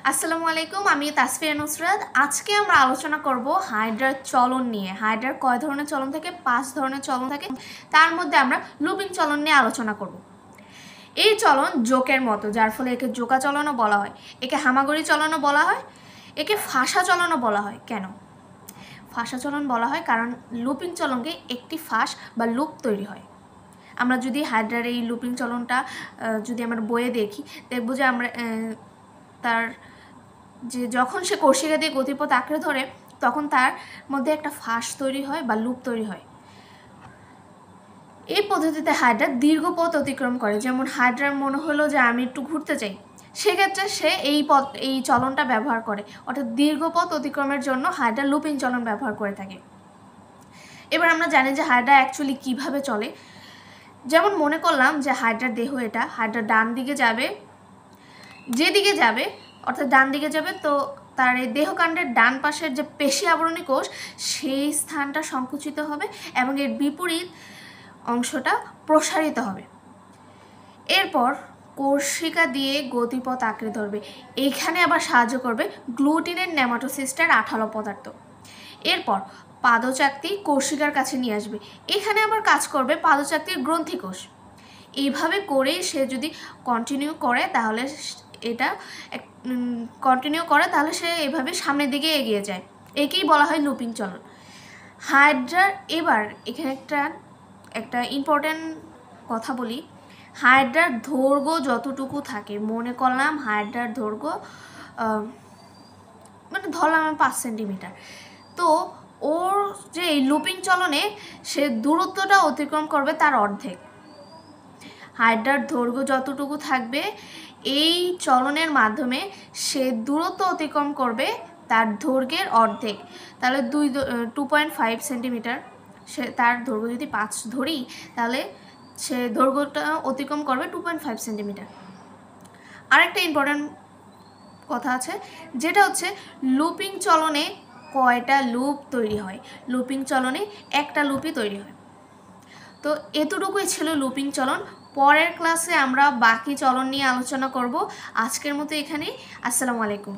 আসসালামু আলাইকুম, আমি তাসফিয়া নুসরাত। আজকে আমরা আলোচনা করব হাইড্রার চলন নিয়ে। হাইড্রার কয় ধরনের চলন থাকে? 5 ধরনের চলন থাকে। তার মধ্যে আমরা লুপিং চলন নিয়ে আলোচনা করব। এই চলন জোকের মতো, যার ফলে একে জোকা চলনও বলা হয়, একে হামাগুড়ি চলনও বলা হয়, একে ফাঁসা চলনও বলা হয়। কেন ফাঁসা চলন বলা হয়? কারণ লুপিং চলনকে একটি ফাঁস বা লুপ তৈরি হয়। আমরা যদি হাইড্রার এই লুপিং চলনটা যদি আমরা বইয়ে দেখি, দেখব যে আমরা তার যে যখন সে কর্ষিকা দিয়ে গতিপথ আঁকড়ে ধরে তখন তার মধ্যে একটা ফাঁস তৈরি হয় বা লুপ তৈরি হয়। এই পদ্ধতিতে হাইড্রা দীর্ঘ পথ অতিক্রম করে। যেমন হাইড্রার মনে হলো যে আমি একটু ঘুরতে চাই, সেক্ষেত্রে সে এই চলনটা ব্যবহার করে, অর্থাৎ দীর্ঘ পথ অতিক্রমের জন্য হাইড্রা লুপিং চলন ব্যবহার করে থাকে। এবার আমরা জানি যে হাইড্রা অ্যাকচুয়ালি কিভাবে চলে। যেমন মনে করলাম যে হাইড্রার দেহ এটা, হাইড্রা ডান দিকে যাবে, যেদিকে যাবে অর্থাৎ ডান দিকে যাবে, তো তার এই দেহকাণ্ডের ডান পাশের যে পেশি আবরণী কোষ, সেই স্থানটা সংকুচিত হবে এবং এর বিপরীত অংশটা প্রসারিত হবে। এরপর কর্ষিকা দিয়ে গতিপথ আঁকড়ে ধরবে। এইখানে আবার সাহায্য করবে গ্লুটিনের নেমাটোসিস্টের আঠালো পদার্থ। এরপর পাদচাকতি কর্ষিকার কাছে নিয়ে আসবে। এখানে আবার কাজ করবে পাদচাকতির গ্রন্থিকোষ। এইভাবে করেই সে যদি কন্টিনিউ করে তাহলে সে এভাবে সামনের দিকে এগিয়ে যায়। একেই বলা হয় লুপিং চলন। হাইড্রার এবার এখানে একটা ইম্পর্টেন্ট কথা বলি। হাইড্রার দৈর্ঘ্য যতটুকু থাকে, মনে করলাম হাইড্রার দৈর্ঘ্য ধরলাম 5 সেন্টিমিটার, তো ওর যে এই লুপিং চলনে সে দূরত্বটা অতিক্রম করবে তার অর্ধেক। হাইড্রার দৈর্ঘ্য যতটুকু থাকবে, এই চলনের মাধ্যমে সে দূরত্ব অতিক্রম করবে তার দৈর্ঘ্যের অর্ধেক। তাহলে 2.5 সেন্টিমিটার, সে তার দৈর্ঘ্য যদি 5 ধরি, তাহলে সে দৈর্ঘ্যটা অতিক্রম করবে 2.5 সেন্টিমিটার। আরেকটা ইম্পর্টেন্ট কথা আছে, যেটা হচ্ছে লুপিং চলনে কয়টা লুপ তৈরি হয়। লুপিং চলনে একটা লুপই তৈরি হয়। তো এতটুকুই ছিল লুপিং চলন। পরের ক্লাসে আমরা বাকি চলন নিয়ে আলোচনা করব। আজকের মতো এখানেই। আসসালামু আলাইকুম।